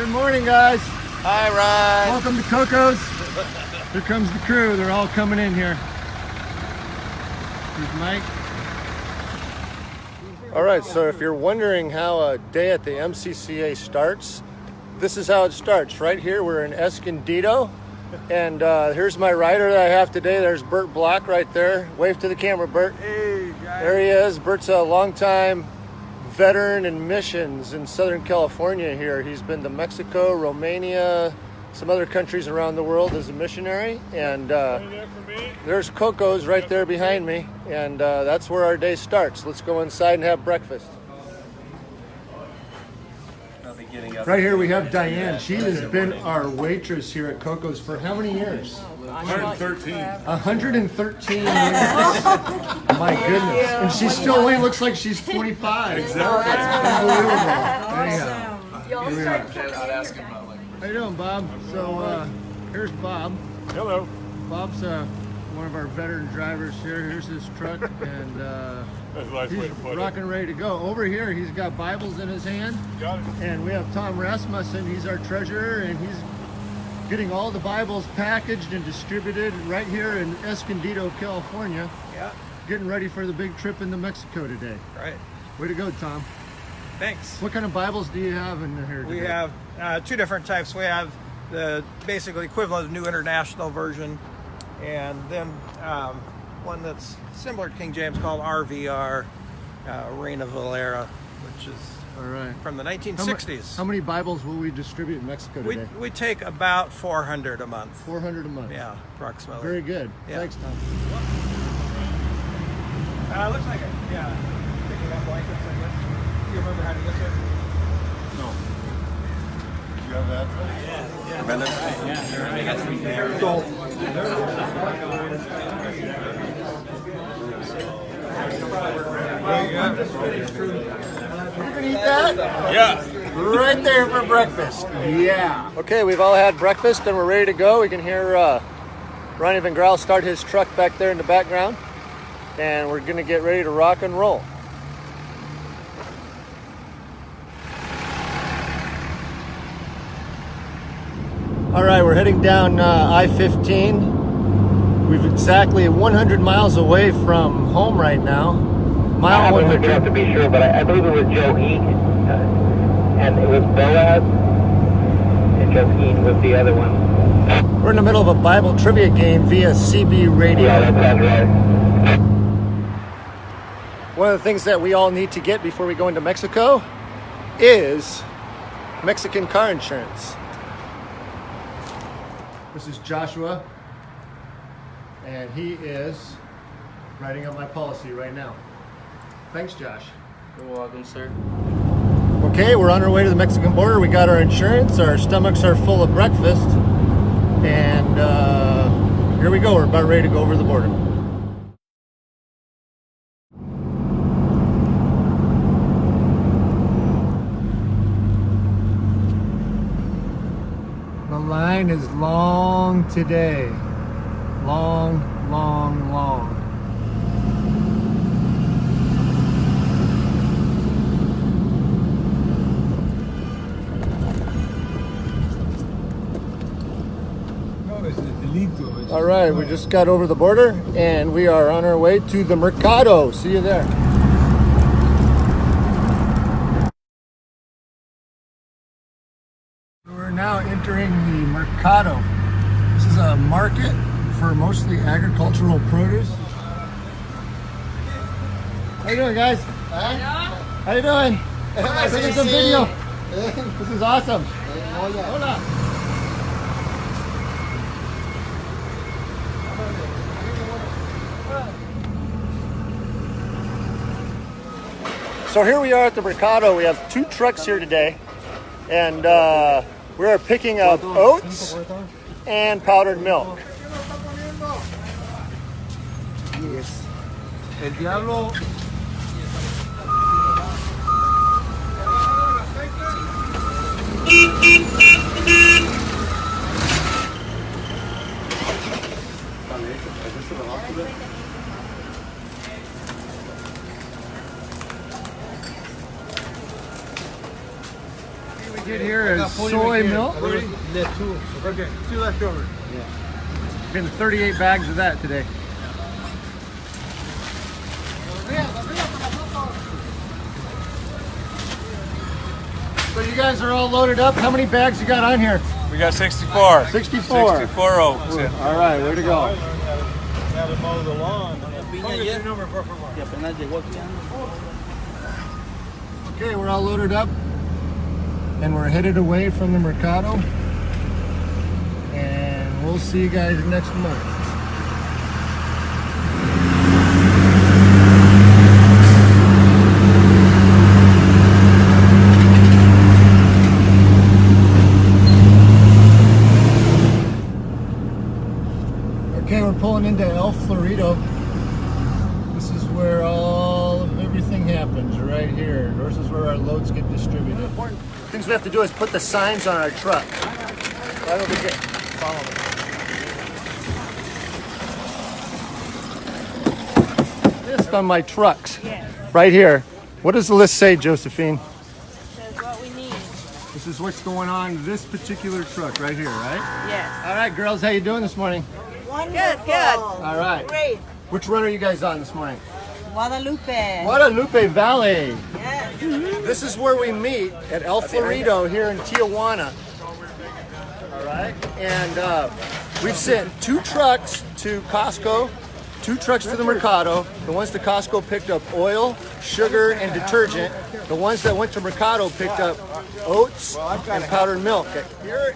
Good morning, guys. Hi, Ryan. Welcome to Coco's. Here comes the crew. They're all coming in here. Here's Mike. All right, so if you're wondering how a day at the MCCA starts, this is how it starts. Right here, we're in Escondido. And here's my rider that I have today. There's Bert Block right there. Wave to the camera, Bert. Hey, guys. There he is. Bert's a longtime veteran in missions in Southern California here. He's been to Mexico, Romania, some other countries around the world as a missionary. And there's Coco's right there behind me. And that's where our day starts. Let's go inside and have breakfast. Right here we have Diane. She has been our waitress here at Coco's for how many years? 113. 113 years. My goodness. And she still only looks like she's 25. Exactly. Unbelievable. Anyhow. How you doing, Bob? So here's Bob. Hello. Bob's one of our veteran drivers here. Here's his truck, and That's a nice way he's to put rocking ready to go. Over here, he's got Bibles in his hand. Got it. And we have Tom Rasmussen. He's our treasurer, and he's getting all the Bibles packaged and distributed right here in Escondido, California. Yeah, Getting ready for the big trip into Mexico today. right. Way to go, Tom. Thanks. What kind of Bibles do you have in here today? We have two different types. We have the basically equivalent of New International Version, and then one that's similar to King James called RVR, Reina Valera, which is All right. from the 1960s. How many Bibles will we distribute in Mexico today? We take about 400 a month. 400 a month. Yeah, approximately. Very good. Yeah. Thanks, Tom. Looks like picking up blankets, I guess. Do you remember how to get there? No. You have that? You can eat that? Yeah. Right there for breakfast. Yeah. Okay, we've all had breakfast and we're ready to go. We can hear Ronnie Van Graal start his truck back there in the background. And we're going to get ready to rock and roll. All right, we're heading down I-15. We've exactly 100 miles away from home right now. I haven't looked it up to be sure, but I believe it was Joe Eaton, and it was Boaz, and Joe Eaton was the other one. We're in the middle of a Bible trivia game via CB radio. Yeah, that sounds right. One of the things that we all need to get before we go into Mexico is Mexican car insurance. This is Joshua, and he is writing up my policy right now. Thanks, Josh. You're welcome, sir. Okay, we're on our way to the Mexican border. We got our insurance. Our stomachs are full of breakfast. And here we go. We're about ready to go over the border. The line is long today. Long, long, long. All right, we just got over the border and we are on our way to the Mercado. See you there. We're now entering the Mercado. This is a market for mostly agricultural produce. How you doing, guys? Huh? How you doing? Taking some video. This is awesome. Hola. So here we are at the Mercado. We have two trucks here today, and we are picking up oats and powdered milk. Yes. El Diablo. get here is soy milk. Okay, 2 left over. Getting 38 bags of that today. So you guys are all loaded up. How many bags you got on here? We got 64. 64. 64 oaks. Yeah. All right, way to go. Gotta mow the lawn. Okay, we're all loaded up and we're headed away from the Mercado. And we'll see you guys next month. Okay, we're pulling into El Florido. This is where all of everything happens, right here. This is where our loads get distributed. Things we have to do is put the signs on our truck. Right over here. Follow me. List on my trucks. Yes. Right here. What does the list say, Josephine? Says what we need. This is what's going on this particular truck right here, right? Yes. All right, girls, how you doing this morning? Good, good. All right. Great. Which run are you guys on this morning? Guadalupe. Guadalupe Valley. Yes. This is where we meet at El Florido here in Tijuana. All right. And we've sent 2 trucks to Costco, 2 trucks to the Mercado. The ones to Costco picked up oil, sugar, and detergent. The ones that went to Mercado picked up oats and powdered milk. Here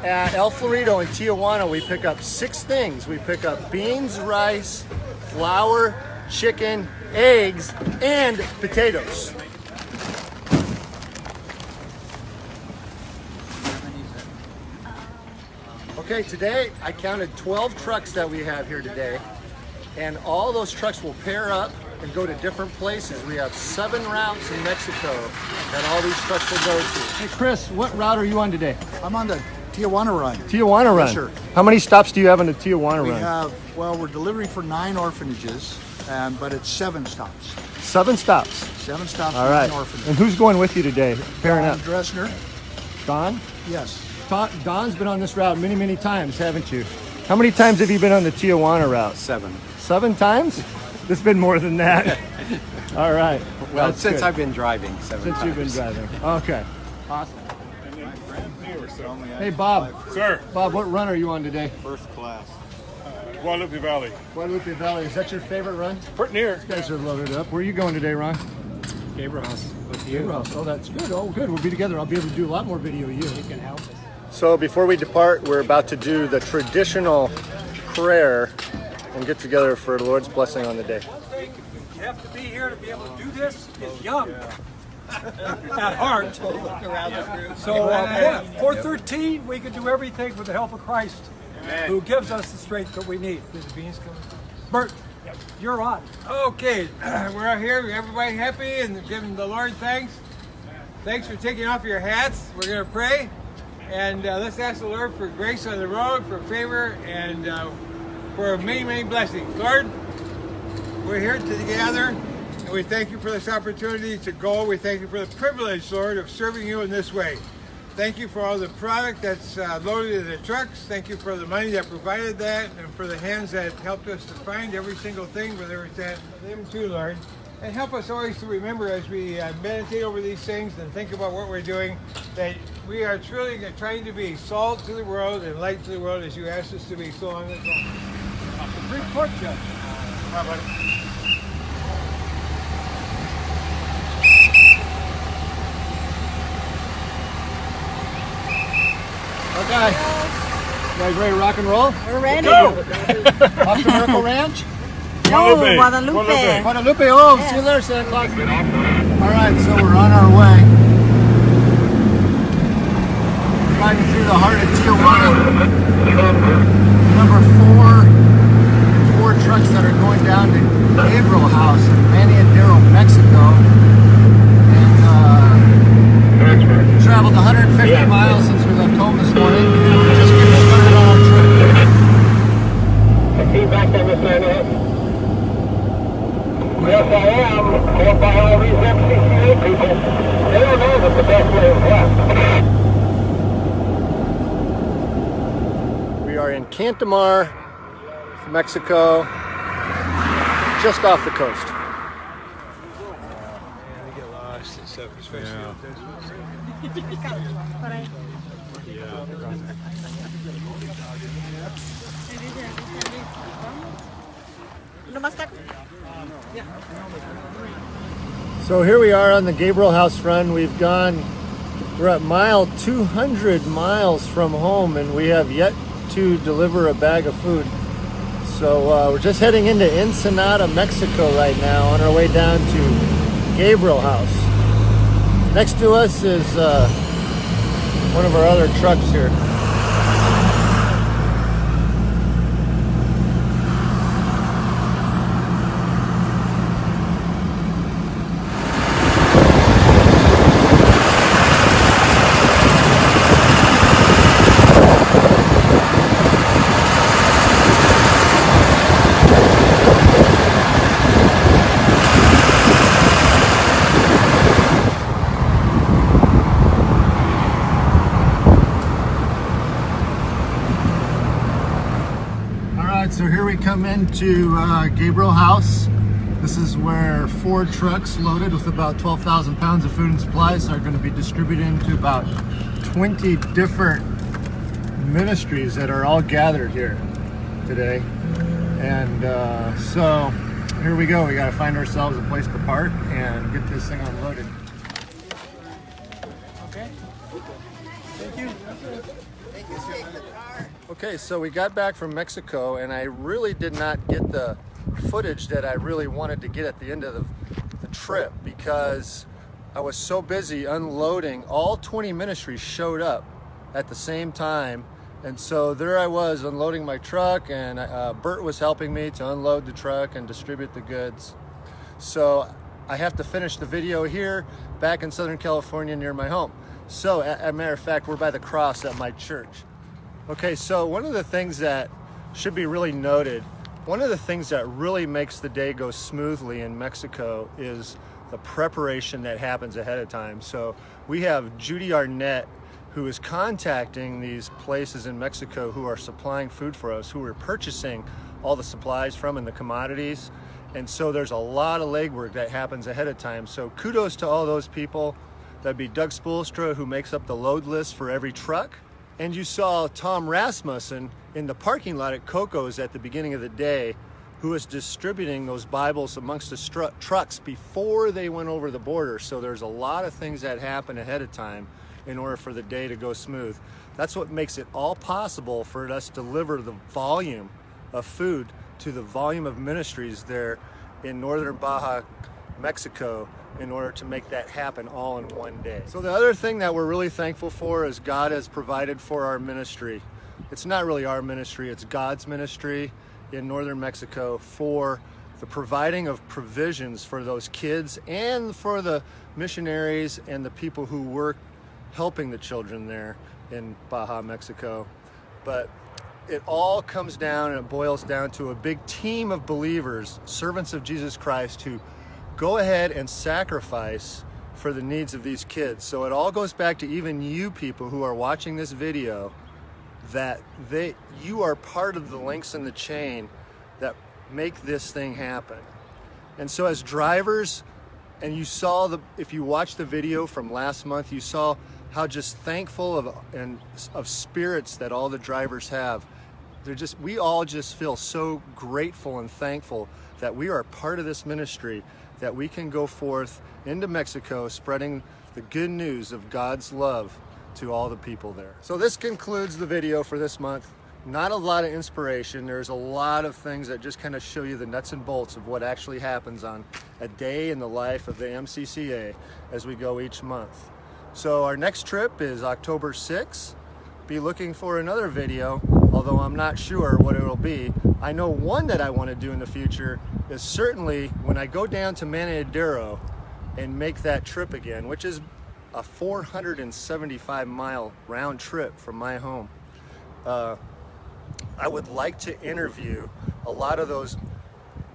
at El Florido in Tijuana, we pick up 6 things. We pick up beans, rice, flour, chicken, eggs, and potatoes. Okay, today I counted 12 trucks that we have here today, and all those trucks will pair up and go to different places. We have 7 routes in Mexico that all these trucks will go to. Hey Chris, what route are you on today? I'm on the Tijuana run. Tijuana run. Yes, sir. How many stops do you have on the Tijuana We run? have, well, we're delivering for 9 orphanages, but it's 7 stops. 7 stops. 7 stops, All 9 right. orphanages. And who's going with you today? Pairing up. Dressner, Don? yes. Don's been on this route many, many times, haven't you? How many times have you been on the Tijuana route? 7. 7 times? It's been more than that. All right. Well, That's since good. I've been driving 7 Since times. you've been driving. Okay. Awesome. Hey, Bob. Sir, Bob, what run are you on today? First class. Guadalupe Valley. Guadalupe Valley. Is that your favorite run? Pretty near. You guys are loaded up. Where are you going today, Ron? Gabriel House with you. Ross. Oh, that's good. Oh, good. We'll be together. I'll be able to do a lot more video of you. You can help us. So before we depart, we're about to do the traditional prayer and get together for the Lord's blessing on the day. You have to be here to be able to do this. Is young at heart. So 413, we can do everything with the help of Christ, who gives us the strength that we need. Bert, you're on. Okay, we're out here. Everybody happy and giving the Lord thanks. Thanks for taking off your hats. We're going to pray. And let's ask the Lord for grace on the road, for favor, and for many, many blessings. Lord, we're here together, and we thank you for this opportunity to go. We thank you for the privilege, Lord, of serving you in this way. Thank you for all the product that's loaded in the trucks. Thank you for the money that provided that, and for the hands that helped us to find every single thing, whether it's at them too, Lord. And help us always to remember as we meditate over these things and think about what we're doing, that we are truly trying to be salt to the world and light to the world as you asked us to be so long as long. Supreme Court Judge. Come on, buddy. Okay. You guys ready to rock and roll? We're ready. Off to Miracle Ranch? No, Guadalupe. Guadalupe, oh, see you later, Santa Claus. All right, so we're on our way. Riding through the heart of Tijuana. Number 4 trucks that are going down to Gabriel House in Maniadero, Mexico. And traveled 150 miles since we left home this morning. We're just getting started on our trip. Feedback on this line. Yes, I am. Going by all these MCCA people. They don't know that the best way is left. are in Cantamar, Mexico, just off the coast. We get lost and stuff, especially Yeah. So here we are on the Gabriel House run. We're at mile 200 miles from home, and we have yet to deliver a bag of food. So we're just heading into Ensenada, Mexico right now on our way down to Gabriel House. Next to us is one of our other trucks here. So here we come into Gabriel House. This is where 4 trucks loaded with about 12,000 pounds of food and supplies are going to be distributed into about 20 different ministries that are all gathered here today. And so here we go. We got to find ourselves a place to park and get this thing unloaded. Okay. Thank you. Okay, so we got back from Mexico, and I really did not get the footage that I really wanted to get at the end of the trip because I was so busy unloading. All 20 ministries showed up at the same time, and so there I was unloading my truck, and Bert was helping me to unload the truck and distribute the goods. So I have to finish the video here back in Southern California near my home. So as a matter of fact, we're by the cross at my church. Okay, so one of the things that should be really noted, one of the things that really makes the day go smoothly in Mexico is the preparation that happens ahead of time. So we have Judy Arnett, who is contacting these places in Mexico who are supplying food for us, who we're purchasing all the supplies from and the commodities. And so there's a lot of legwork that happens ahead of time. So kudos to all those people. That'd be Doug Spoelstra, who makes up the load list for every truck. And you saw Tom Rasmussen in the parking lot at Coco's at the beginning of the day, who was distributing those Bibles amongst the trucks before they went over the border. So there's a lot of things that happen ahead of time in order for the day to go smooth. That's what makes it all possible for us to deliver the volume of food to the volume of ministries there in northern Baja, Mexico, in order to make that happen all in one day. So the other thing that we're really thankful for is God has provided for our ministry. It's not really our ministry, it's God's ministry in northern Mexico for the providing of provisions for those kids and for the missionaries and the people who work helping the children there in Baja, Mexico. But it all comes down and it boils down to a big team of believers, servants of Jesus Christ, who go ahead and sacrifice for the needs of these kids. So it all goes back to even you people who are watching this video, that you are part of the links in the chain that make this thing happen. And so as drivers, and you saw if you watched the video from last month, you saw how just thankful of spirits that all the drivers have. We all just feel so grateful and thankful that we are part of this ministry, that we can go forth into Mexico spreading the good news of God's love to all the people there. So this concludes the video for this month. Not a lot of inspiration. There's a lot of things that just kind of show you the nuts and bolts of what actually happens on a day in the life of the MCCA as we go each month. So our next trip is October 6th. Be looking for another video, although I'm not sure what it'll be. I know one that I want to do in the future is certainly when I go down to Manadero and make that trip again, which is a 475-mile round trip from my home. I would like to interview a lot of those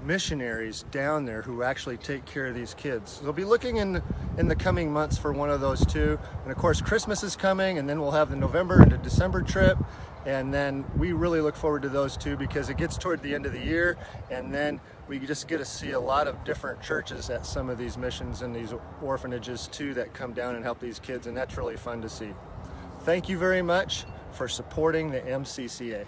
missionaries down there who actually take care of these kids. So we'll be looking in the coming months for one of those too. And of course, Christmas is coming, and then we'll have the November into December trip. And then we really look forward to those too, because it gets toward the end of the year, and then we just get to see a lot of different churches at some of these missions and these orphanages too that come down and help these kids, and that's really fun to see. Thank you very much for supporting the MCCA.